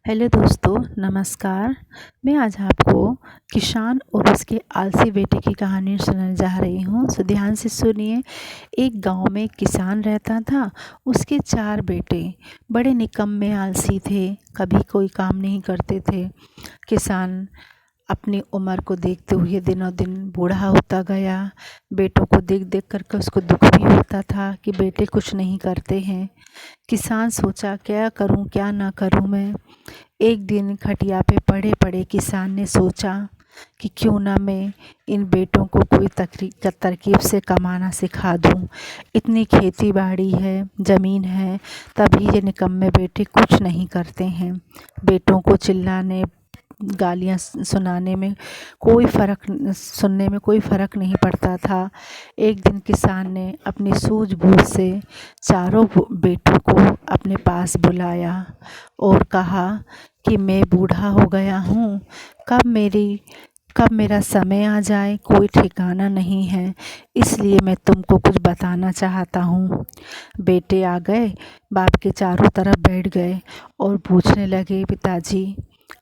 Hello दोस्तों, नमस्कार। मैं आज आपको किसान और उसके आलसी बेटे की कहानी सुनाने जा रही हूँ। सो ध्यान से सुनिए। एक गांव में एक किसान रहता था। उसके 4 बेटे बड़े निकम्मे आलसी थे, कभी कोई काम नहीं करते थे। किसान अपनी उम्र को देखते हुए दिनों दिन बूढ़ा होता गया। बेटों को देख देख करके उसको दुख भी होता था कि बेटे कुछ नहीं करते हैं। किसान सोचा, क्या करूं क्या ना करूं मैं। एक दिन खटिया पे पड़े पड़े किसान ने सोचा कि क्यों ना मैं इन बेटों को कोई तरकीब से कमाना सिखा दूं। इतनी खेती बाड़ी है, ज़मीन है, तभी ये निकम्मे बेटे कुछ नहीं करते हैं। बेटों को चिल्लाने, गालियाँ सुनाने में सुनने में कोई फ़र्क नहीं पड़ता था। एक दिन किसान ने अपनी सूझबूझ से चारों बेटों को अपने पास बुलाया और कहा कि मैं बूढ़ा हो गया हूँ, कब मेरा समय आ जाए कोई ठिकाना नहीं है, इसलिए मैं तुमको कुछ बताना चाहता हूँ। बेटे आ गए, बाप के चारों तरफ बैठ गए और पूछने लगे, पिताजी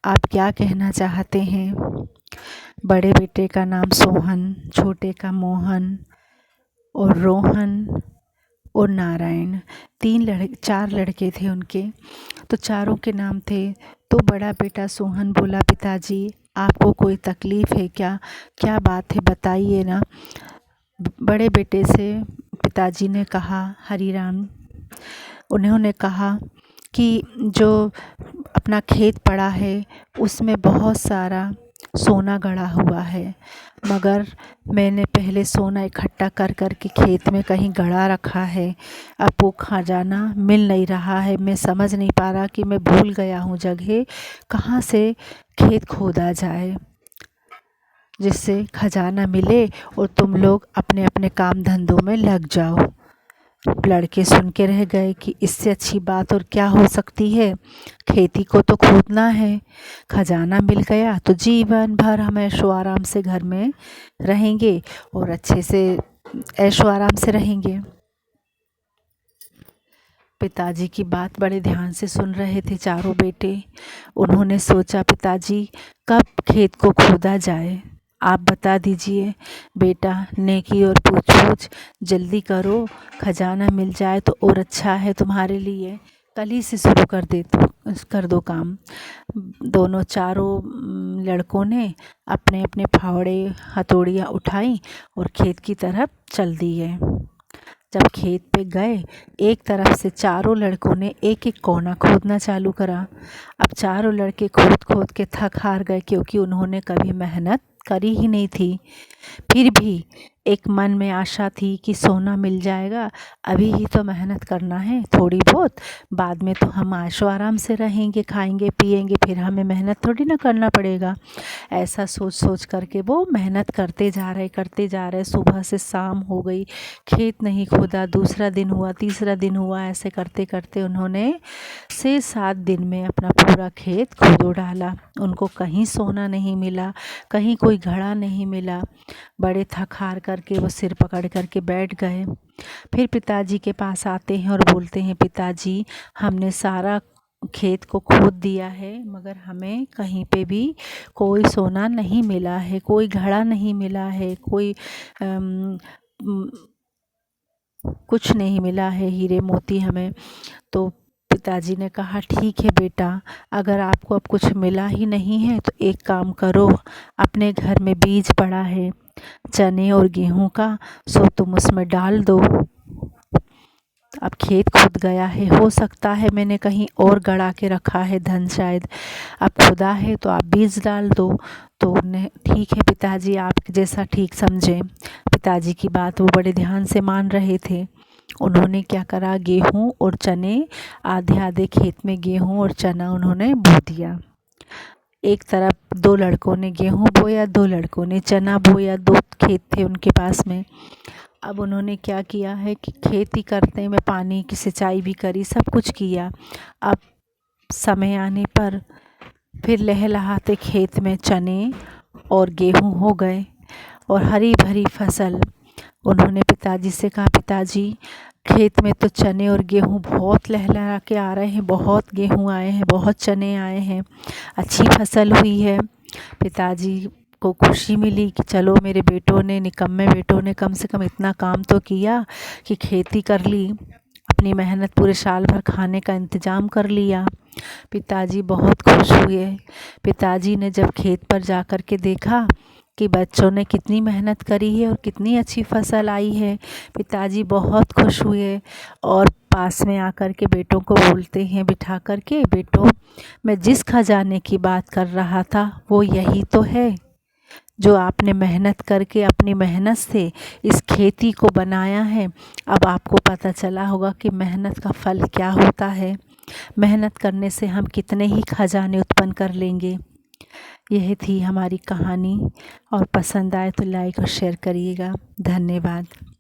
आप क्या कहना चाहते हैं। बड़े बेटे का नाम सोहन, छोटे का मोहन और रोहन और नारायण, 4 लड़के थे उनके। तो चारों के नाम थे। तो बड़ा बेटा सोहन बोला, पिताजी आपको कोई तकलीफ़ है क्या, क्या बात है बताइए ना। बड़े बेटे से पिताजी ने कहा, हरिराम, उन्होंने कहा कि जो अपना खेत पड़ा है उसमें बहुत सारा सोना गड़ा हुआ है, मगर मैंने पहले सोना इकट्ठा कर कर के खेत में कहीं गड़ा रखा है। अब वो खजाना मिल नहीं रहा है, मैं समझ नहीं पा रहा कि मैं भूल गया हूँ जगह, कहाँ से खेत खोदा जाए जिससे खजाना मिले और तुम लोग अपने अपने काम धंधों में लग जाओ। लड़के सुन के रह गए कि इससे अच्छी बात और क्या हो सकती है। खेती को तो खोदना है, खजाना मिल गया तो जीवन भर हम ऐशो आराम से घर में रहेंगे और अच्छे से ऐशो आराम से रहेंगे। पिताजी की बात बड़े ध्यान से सुन रहे थे चारों बेटे। उन्होंने सोचा, पिताजी कब खेत को खोदा जाए, आप बता दीजिए। बेटा नेकी और पूछ पूछ जल्दी करो, खजाना मिल जाए तो और अच्छा है तुम्हारे लिए, कल ही से शुरू कर दो काम। चारों लड़कों ने अपने अपने फावड़े हथौड़ियाँ उठाई और खेत की तरफ चल दिए। जब खेत पे गए, एक तरफ से चारों लड़कों ने एक एक कोना खोदना चालू करा। अब चारों लड़के खोद खोद के थक हार गए, क्योंकि उन्होंने कभी मेहनत करी ही नहीं थी। फिर भी एक मन में आशा थी कि सोना मिल जाएगा, अभी ही तो मेहनत करना है थोड़ी बहुत, बाद में तो हम आशो आराम से रहेंगे, खाएंगे पिएंगे, फिर हमें मेहनत थोड़ी ना करना पड़ेगा। ऐसा सोच सोच करके वो मेहनत करते जा रहे। सुबह से शाम हो गई, खेत नहीं खोदा, दूसरा दिन हुआ, तीसरा दिन हुआ, ऐसे करते करते उन्होंने 6-7 दिन में अपना पूरा खेत खोदो डाला। उनको कहीं सोना नहीं मिला, कहीं कोई घड़ा नहीं मिला। बड़े थक हार करके वो सिर पकड़ करके बैठ गए। फिर पिताजी के पास आते हैं और बोलते हैं, पिताजी हमने सारा खेत को खोद दिया है, मगर हमें कहीं पे भी कोई सोना नहीं मिला है, कोई घड़ा नहीं मिला है, कोई कुछ नहीं मिला है, हीरे मोती हमें। तो पिताजी ने कहा, ठीक है बेटा, अगर आपको अब कुछ मिला ही नहीं है तो एक काम करो, अपने घर में बीज पड़ा है चने और गेहूं का, सो तुम उसमें डाल दो। अब खेत खुद गया है, हो सकता है मैंने कहीं और गड़ा के रखा है धन शायद, अब खुदा है तो आप बीज डाल दो। तो उन्हें, ठीक है पिताजी, आप जैसा ठीक समझें। पिताजी की बात वो बड़े ध्यान से मान रहे थे। उन्होंने क्या करा, गेहूं और चने, आधे आधे खेत में गेहूं और चना उन्होंने बो दिया। एक तरफ 2 लड़कों ने गेहूं बोया, 2 लड़कों ने चना बोया, 2 खेत थे उनके पास में। अब उन्होंने क्या किया है कि खेती करते में पानी की सिंचाई भी करी, सब कुछ किया। अब समय आने पर फिर लहलहाते खेत में चने और गेहूं हो गए और हरी भरी फसल उन्होंने पिताजी से कहा, पिताजी खेत में तो चने और गेहूँ बहुत लहलहा के आ रहे हैं, बहुत गेहूँ आए हैं, बहुत चने आए हैं, अच्छी फसल हुई है। पिताजी को खुशी मिली कि चलो मेरे बेटों ने, निकम्मे बेटों ने कम से कम इतना काम तो किया कि खेती कर ली, अपनी मेहनत पूरे साल भर खाने का इंतज़ाम कर लिया। पिताजी बहुत खुश हुए। पिताजी ने जब खेत पर जा कर के देखा कि बच्चों ने कितनी मेहनत करी है और कितनी अच्छी फसल आई है, पिताजी बहुत खुश हुए और पास में आकर के बेटों को बोलते हैं बिठा कर के, बेटों मैं जिस खजाने की बात कर रहा था वो यही तो है जो आपने मेहनत करके अपनी मेहनत से इस खेती को बनाया है। अब आपको पता चला होगा कि मेहनत का फल क्या होता है। मेहनत करने से हम कितने ही खजाने उत्पन्न कर लेंगे। यह थी हमारी कहानी और पसंद आए तो लाइक और शेयर करिएगा। धन्यवाद।